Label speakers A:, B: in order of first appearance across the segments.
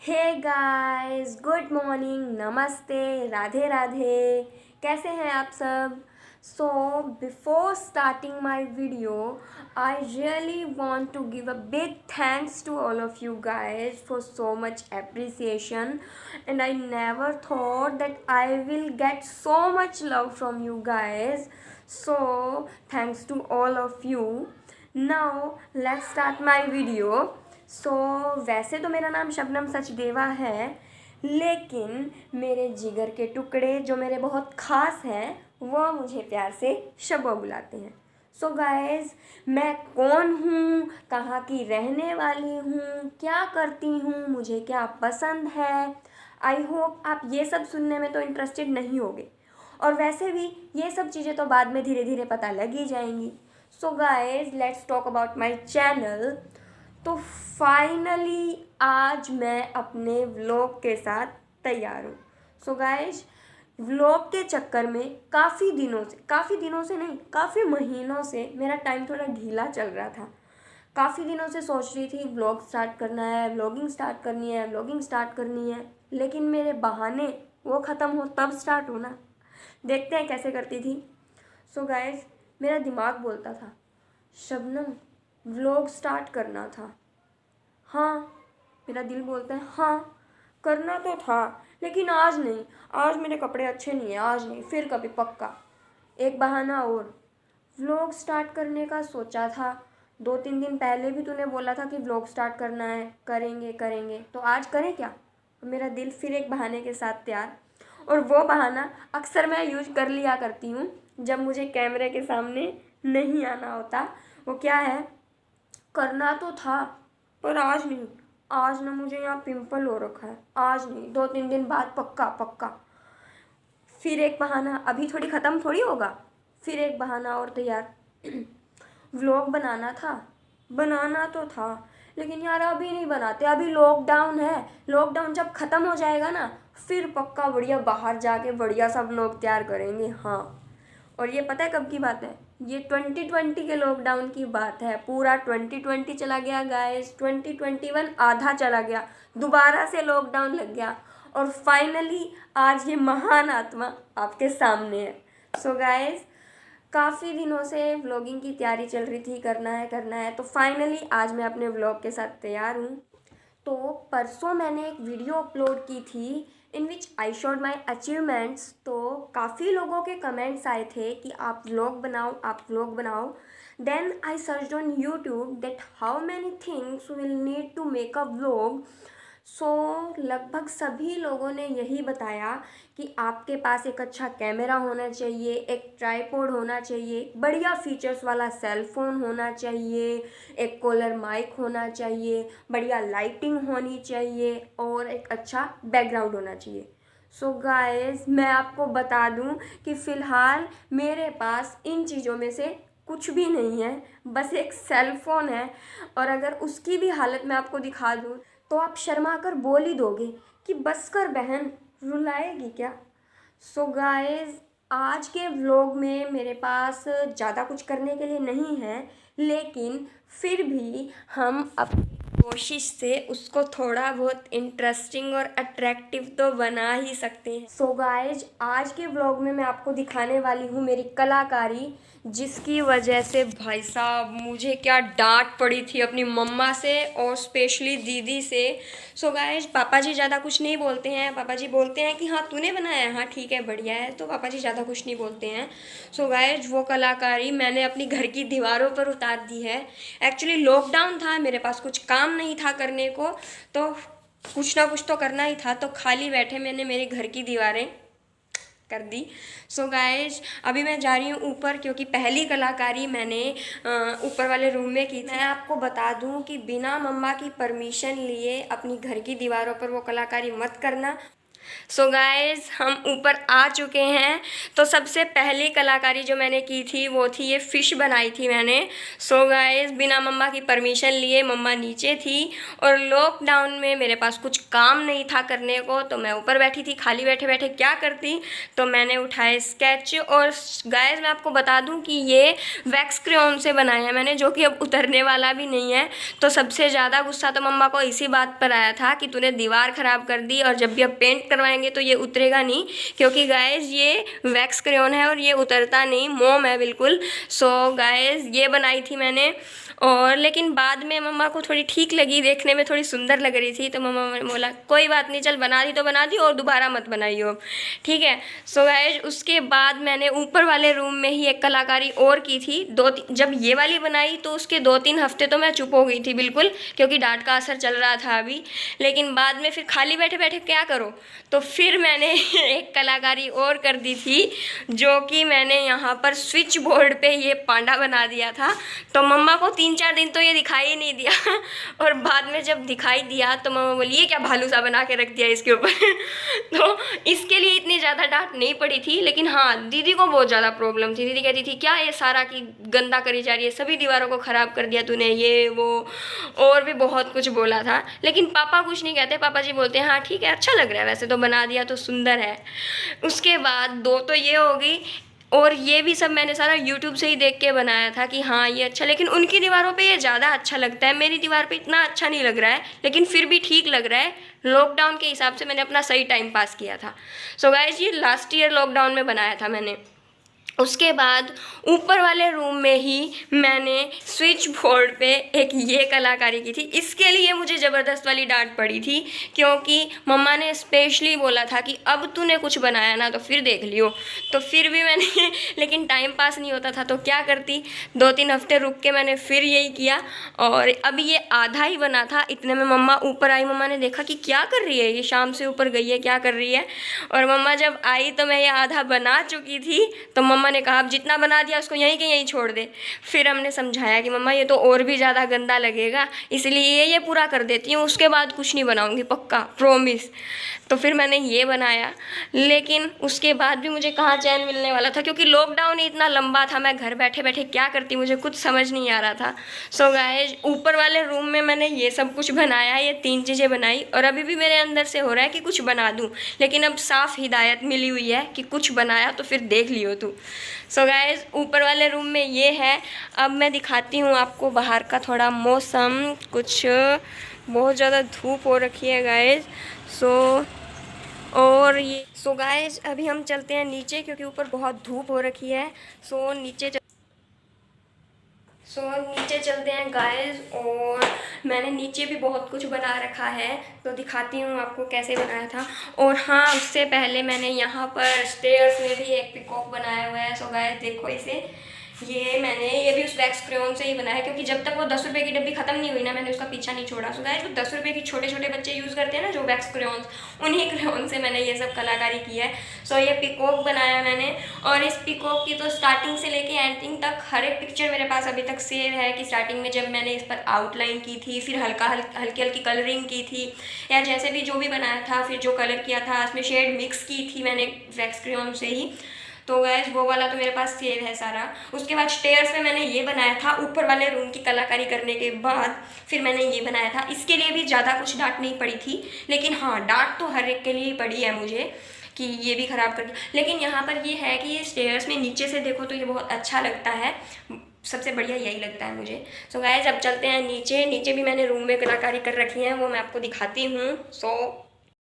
A: Hey guys, good morning, नमस्ते, राधे राधे। कैसे हैं आप सब? So before starting my video I really want to give a big thanks to all of you guys for so much appreciation, and I never thought that I will get so much love from you guys. So thanks to all of you. Now let's start my video. वैसे तो मेरा नाम शबनम सचदेवा है, लेकिन मेरे जिगर के टुकड़े जो मेरे बहुत ख़ास हैं वो मुझे प्यार से शबो बुलाते हैं। गाइस, मैं कौन हूँ, कहाँ की रहने वाली हूँ, क्या करती हूँ, मुझे क्या पसंद है, आई होप आप ये सब सुनने में तो इंटरेस्टेड नहीं होगे। और वैसे भी ये सब चीज़ें तो बाद में धीरे धीरे पता लग ही जाएंगी। Guys, let's talk about my channel. तो फाइनली आज मैं अपने व्लॉग के साथ तैयार हूँ। गाइज, व्लॉग के चक्कर में काफ़ी दिनों से नहीं, काफ़ी महीनों से मेरा टाइम थोड़ा ढीला चल रहा था। काफ़ी दिनों से सोच रही थी व्लॉग स्टार्ट करना है, व्लॉगिंग स्टार्ट करनी है, लेकिन मेरे बहाने वो ख़त्म हो तब स्टार्ट होना। देखते हैं कैसे करती थी। गाइज, मेरा दिमाग बोलता था शबनम व्लॉग स्टार्ट करना था। हाँ, मेरा दिल बोलता है हाँ करना तो था, लेकिन आज नहीं, आज मेरे कपड़े अच्छे नहीं हैं, आज नहीं, फिर कभी पक्का। एक बहाना और, व्लॉग स्टार्ट करने का सोचा था। 2-3 दिन पहले भी तूने बोला था कि व्लॉग स्टार्ट करना है, करेंगे, तो आज करें क्या? मेरा दिल फिर एक बहाने के साथ तैयार। और वो बहाना अक्सर मैं यूज कर लिया करती हूँ जब मुझे कैमरे के सामने नहीं आना होता। वो क्या है, करना तो था पर आज नहीं, आज ना मुझे यहाँ पिंपल हो रखा है, आज नहीं, 2-3 दिन बाद पक्का। फिर एक बहाना, अभी थोड़ी ख़त्म थोड़ी होगा, फिर एक बहाना और तैयार। व्लॉग बनाना तो था, लेकिन यार अभी नहीं बनाते, अभी लॉकडाउन है। लॉकडाउन जब ख़त्म हो जाएगा ना, फिर पक्का बढ़िया बाहर जाके बढ़िया सा व्लॉग तैयार करेंगे। हाँ, और ये पता है कब की बात है? ये 2020 के लॉकडाउन की बात है। पूरा 2020 चला गया गाइस, 2021 आधा चला गया, दोबारा से लॉकडाउन लग गया, और फाइनली आज ये महान आत्मा आपके सामने है। गाइस, काफ़ी दिनों से व्लॉगिंग की तैयारी चल रही थी, करना है, तो फाइनली आज मैं अपने व्लॉग के साथ तैयार हूँ। तो परसों मैंने एक वीडियो अपलोड की थी इन विच आई शोड माई अचीवमेंट्स। तो काफ़ी लोगों के कमेंट्स आए थे कि आप व्लॉग बनाओ। Then I search on YouTube that how many things will need to make a vlog. लगभग सभी लोगों ने यही बताया कि आपके पास एक अच्छा कैमरा होना चाहिए, एक ट्राइपॉड होना चाहिए, बढ़िया फीचर्स वाला सेल फ़ोन होना चाहिए, एक कॉलर माइक होना चाहिए, बढ़िया लाइटिंग होनी चाहिए, और एक अच्छा बैकग्राउंड होना चाहिए। गाइस, मैं आपको बता दूं कि फ़िलहाल मेरे पास इन चीज़ों में से कुछ भी नहीं है, बस एक सेल फ़ोन है। और अगर उसकी भी हालत मैं आपको दिखा दूं तो आप शर्मा कर बोल ही दोगे कि बस कर बहन, रुलाएगी क्या? गाइस, आज के व्लॉग में मेरे पास ज़्यादा कुछ करने के लिए नहीं है, लेकिन फिर भी हम अपनी कोशिश से उसको थोड़ा बहुत इंटरेस्टिंग और अट्रैक्टिव तो बना ही सकते हैं। गाइस, आज के व्लॉग में मैं आपको दिखाने वाली हूँ मेरी कलाकारी, जिसकी वजह से भाई साहब मुझे क्या डांट पड़ी थी अपनी मम्मा से और स्पेशली दीदी से। गाइस, पापा जी ज़्यादा कुछ नहीं बोलते हैं। पापा जी बोलते हैं कि हाँ तूने बनाया है, हाँ ठीक है बढ़िया है, तो पापा जी ज़्यादा कुछ नहीं बोलते हैं। गाइस, वो कलाकारी मैंने अपनी घर की दीवारों पर उतार दी है। एक्चुअली लॉकडाउन था, मेरे पास कुछ काम नहीं था करने को, तो कुछ ना कुछ तो करना ही था, तो खाली बैठे मैंने मेरे घर की दीवारें कर दी। गाइज, अभी मैं जा रही हूँ ऊपर, क्योंकि पहली कलाकारी मैंने ऊपर वाले रूम में की थी। मैं आपको बता दूँ कि बिना मम्मा की परमिशन लिए अपनी घर की दीवारों पर वो कलाकारी मत करना। सो गाइस हम ऊपर आ चुके हैं। तो सबसे पहली कलाकारी जो मैंने की थी वो थी ये फ़िश बनाई थी मैंने। सो गाइस बिना मम्मा की परमिशन लिए, मम्मा नीचे थी और लॉकडाउन में मेरे पास कुछ काम नहीं था करने को, तो मैं ऊपर बैठी थी। खाली बैठे बैठे क्या करती, तो मैंने उठाए स्केच। और गाइस मैं आपको बता दूं कि ये वैक्स क्रेयॉन से बनाया है मैंने, जो कि अब उतरने वाला भी नहीं है। तो सबसे ज़्यादा गुस्सा तो मम्मा को इसी बात पर आया था कि तूने दीवार ख़राब कर दी, और जब भी अब पेंट करवाएंगे तो ये उतरेगा नहीं, क्योंकि गाइस ये वैक्स क्रेयॉन है और ये उतरता नहीं, मोम है बिल्कुल। सो गाइस ये बनाई थी मैंने। और लेकिन बाद में मम्मा को थोड़ी ठीक लगी, देखने में थोड़ी सुंदर लग रही थी, तो मम्मा ने बोला कोई बात नहीं, चल बना दी तो बना दी और दोबारा मत बनाइयो, ठीक है। सो गाइस उसके बाद मैंने ऊपर वाले रूम में ही एक कलाकारी और की थी। जब ये वाली बनाई तो उसके 2-3 हफ्ते तो मैं चुप हो गई थी बिल्कुल, क्योंकि डांट का असर चल रहा था अभी। लेकिन बाद में फिर खाली बैठे बैठे क्या करो, तो फिर मैंने एक कलाकारी और कर दी थी, जो कि मैंने यहाँ पर स्विच बोर्ड पे ये पांडा बना दिया था। तो मम्मा को 3-4 दिन तो ये दिखाई ही नहीं दिया और बाद में जब दिखाई दिया तो मम्मा बोली ये क्या भालू सा बना के रख दिया इसके ऊपर तो इसके लिए इतनी ज़्यादा डांट नहीं पड़ी थी। लेकिन हाँ, दीदी को बहुत ज़्यादा प्रॉब्लम थी। दीदी कहती थी क्या ये सारा की गंदा करी जा रही है, सभी दीवारों को ख़राब कर दिया तूने, ये वो, और भी बहुत कुछ बोला था। लेकिन पापा कुछ नहीं कहते, पापा जी बोलते हैं हाँ ठीक है, अच्छा लग रहा है, वैसे तो बना दिया तो सुंदर है। उसके बाद 2 तो ये हो गई, और ये भी सब मैंने सारा यूट्यूब से ही देख के बनाया था कि हाँ ये अच्छा। लेकिन उनकी दीवारों पे ये ज़्यादा अच्छा लगता है, मेरी दीवार पे इतना अच्छा नहीं लग रहा है, लेकिन फिर भी ठीक लग रहा है। लॉकडाउन के हिसाब से मैंने अपना सही टाइम पास किया था। सो गाइस ये लास्ट ईयर लॉकडाउन में बनाया था मैंने। उसके बाद ऊपर वाले रूम में ही मैंने स्विच बोर्ड पे एक ये कलाकारी की थी। इसके लिए मुझे ज़बरदस्त वाली डांट पड़ी थी, क्योंकि मम्मा ने स्पेशली बोला था कि अब तूने कुछ बनाया ना तो फिर देख लियो। तो फिर भी मैंने लेकिन टाइम पास नहीं होता था तो क्या करती, 2-3 हफ्ते रुक के मैंने फिर यही किया। और अभी ये आधा ही बना था, इतने में मम्मा ऊपर आई। मम्मा ने देखा कि क्या कर रही है ये, शाम से ऊपर गई है, क्या कर रही है। और मम्मा जब आई तो मैं ये आधा बना चुकी थी। तो मम्मा ने कहा अब जितना बना दिया उसको यहीं के यहीं छोड़ दे। फिर हमने समझाया कि मम्मा ये तो और भी ज़्यादा गंदा लगेगा, इसलिए ये पूरा कर देती हूँ, उसके बाद कुछ नहीं बनाऊँगी, पक्का प्रॉमिस। तो फिर मैंने ये बनाया। लेकिन उसके बाद भी मुझे कहाँ चैन मिलने वाला था, क्योंकि लॉकडाउन ही इतना लंबा था, मैं घर बैठे बैठे क्या करती मुझे कुछ समझ नहीं आ रहा था। सो गाइस ऊपर वाले रूम में मैंने ये सब कुछ बनाया, ये 3 चीज़ें बनाई, और अभी भी मेरे अंदर से हो रहा है कि कुछ बना दूँ। लेकिन अब साफ़ हिदायत मिली हुई है कि कुछ बनाया तो फिर देख लियो तू। सो गाइस ऊपर वाले रूम में ये है। अब मैं दिखाती हूँ आपको बाहर का थोड़ा मौसम, कुछ बहुत ज़्यादा धूप हो रखी है गाइस। और ये गाइस अभी हम चलते हैं नीचे, क्योंकि ऊपर बहुत धूप हो रखी है। नीचे चलते हैं गाइस। और मैंने नीचे भी बहुत कुछ बना रखा है, तो दिखाती हूँ आपको कैसे बनाया था। और हाँ, उससे पहले मैंने यहाँ पर स्टेयर्स में भी एक पिकॉक बनाया हुआ है। सो गाइस देखो इसे, ये भी उस वैक्स क्रेयॉन से ही बनाया है, क्योंकि जब तक वो 10 रुपये की डब्बी खत्म नहीं हुई ना, मैंने उसका पीछा नहीं छोड़ा। सो गाइस जो 10 रुपये की छोटे छोटे बच्चे यूज़ करते हैं ना, जो वैक्स क्रेयॉन्स, उन्हीं क्रेयॉन से मैंने ये सब कलाकारी की है। सो ये पिकॉक बनाया मैंने। और इस पिकॉक की तो स्टार्टिंग से लेके एंडिंग तक हर एक पिक्चर मेरे पास अभी तक सेव है, कि स्टार्टिंग में जब मैंने इस पर आउटलाइन की थी, फिर हल्की हल्की कलरिंग की थी, या जैसे भी जो भी बनाया था, फिर जो कलर किया था उसमें शेड मिक्स की थी मैंने वैक्स क्रेयॉन से ही। तो गैस वो वाला तो मेरे पास सेव है सारा। उसके बाद स्टेयर्स पे मैंने ये बनाया था, ऊपर वाले रूम की कलाकारी करने के बाद फिर मैंने ये बनाया था। इसके लिए भी ज़्यादा कुछ डांट नहीं पड़ी थी, लेकिन हाँ डांट तो हर एक के लिए पड़ी है मुझे, कि ये भी ख़राब कर दिया। लेकिन यहाँ पर ये है कि ये स्टेयर्स में नीचे से देखो तो ये बहुत अच्छा लगता है, सबसे बढ़िया यही लगता है मुझे। सो गाइस अब चलते हैं नीचे। नीचे भी मैंने रूम में कलाकारी कर रखी है, वो मैं आपको दिखाती हूँ।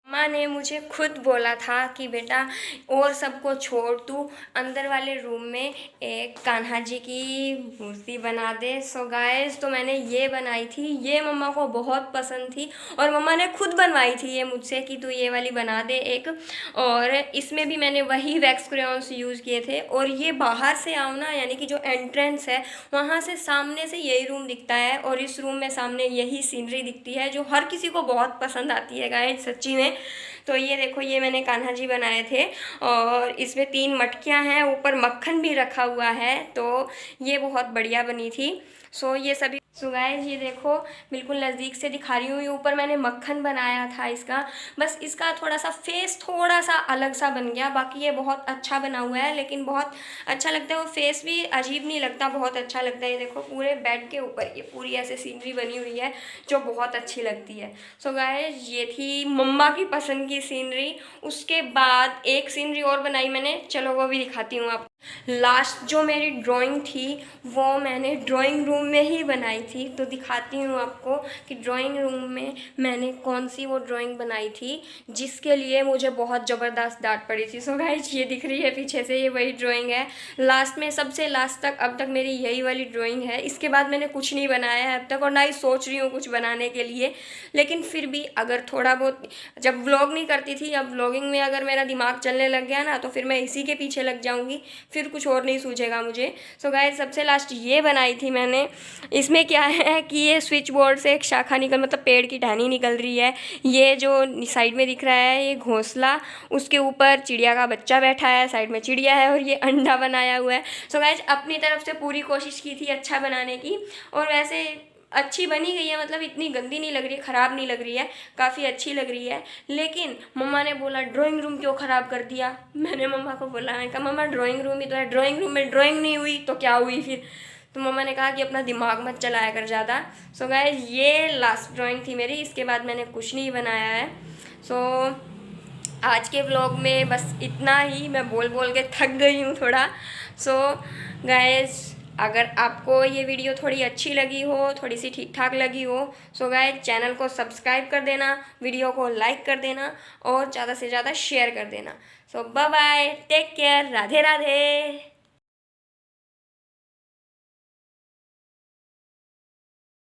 A: मम्मा ने मुझे खुद बोला था कि बेटा और सबको छोड़, तू अंदर वाले रूम में एक कान्हा जी की मूर्ति बना दे। सो गाइस तो मैंने ये बनाई थी, ये मम्मा को बहुत पसंद थी, और मम्मा ने खुद बनवाई थी ये मुझसे कि तू ये वाली बना दे एक। और इसमें भी मैंने वही वैक्स क्रेयॉन्स यूज़ किए थे। और ये बाहर से आओ ना, यानी कि जो एंट्रेंस है वहाँ से सामने से यही रूम दिखता है, और इस रूम में सामने यही सीनरी दिखती है, जो हर किसी को बहुत पसंद आती है गाइस सच्ची में। तो ये देखो, ये मैंने कान्हा जी बनाए थे, और इसमें 3 मटकियाँ हैं, ऊपर मक्खन भी रखा हुआ है, तो ये बहुत बढ़िया बनी थी। सो ये सभी सो गाइस ये देखो, बिल्कुल नज़दीक से दिखा रही हूँ। ये ऊपर मैंने मक्खन बनाया था इसका, बस इसका थोड़ा सा फेस थोड़ा सा अलग सा बन गया, बाकी ये बहुत अच्छा बना हुआ है, लेकिन बहुत अच्छा लगता है। वो फेस भी अजीब नहीं लगता, बहुत अच्छा लगता है। ये देखो पूरे बेड के ऊपर ये पूरी ऐसे सीनरी बनी हुई है जो बहुत अच्छी लगती है। सो गाइस ये थी मम्मा की पसंद की सीनरी। उसके बाद एक सीनरी और बनाई मैंने, चलो वो भी दिखाती हूँ आपको। लास्ट जो मेरी ड्राइंग थी वो मैंने ड्राइंग रूम में ही बनाई थी, तो दिखाती हूँ आपको कि ड्राइंग रूम में मैंने कौन सी वो ड्राइंग बनाई थी जिसके लिए मुझे बहुत ज़बरदस्त डांट पड़ी थी। सो गाइस ये दिख रही है पीछे से, ये वही ड्राइंग है। लास्ट में सबसे लास्ट तक अब तक मेरी यही वाली ड्राइंग है। इसके बाद मैंने कुछ नहीं बनाया है अब तक, और ना ही सोच रही हूँ कुछ बनाने के लिए। लेकिन फिर भी अगर थोड़ा बहुत, जब व्लॉग नहीं करती थी, अब व्लॉगिंग में अगर मेरा दिमाग चलने लग गया ना, तो फिर मैं इसी के पीछे लग जाऊँगी, फिर कुछ और नहीं सूझेगा मुझे। सो गाइस सबसे लास्ट ये बनाई थी मैंने। इसमें क्या है कि ये स्विच बोर्ड से एक शाखा मतलब पेड़ की टहनी निकल रही है। ये जो साइड में दिख रहा है ये घोंसला, उसके ऊपर चिड़िया का बच्चा बैठा है, साइड में चिड़िया है, और ये अंडा बनाया हुआ है। सो गाइस अपनी तरफ से पूरी कोशिश की थी अच्छा बनाने की, और वैसे अच्छी बनी गई है, मतलब इतनी गंदी नहीं लग रही है, ख़राब नहीं लग रही है, काफ़ी अच्छी लग रही है। लेकिन मम्मा ने बोला ड्राइंग रूम क्यों ख़राब कर दिया। मैंने मम्मा को बोला, मैं कहा मम्मा ड्राइंग रूम ही तो है, ड्राइंग रूम में ड्राइंग नहीं हुई तो क्या हुई फिर। तो मम्मा ने कहा कि अपना दिमाग मत चलाया कर ज़्यादा। सो गाइस ये लास्ट ड्राइंग थी मेरी, इसके बाद मैंने कुछ नहीं बनाया है। सो आज के व्लॉग में बस इतना ही, मैं बोल बोल के थक गई हूँ थोड़ा। सो गाइस अगर आपको ये वीडियो थोड़ी अच्छी लगी हो, थोड़ी सी ठीक ठाक लगी हो, सो गाइस चैनल को सब्सक्राइब कर देना, वीडियो को लाइक कर देना, और ज़्यादा से ज़्यादा शेयर कर देना। So bye bye, take care, Radhe Radhe.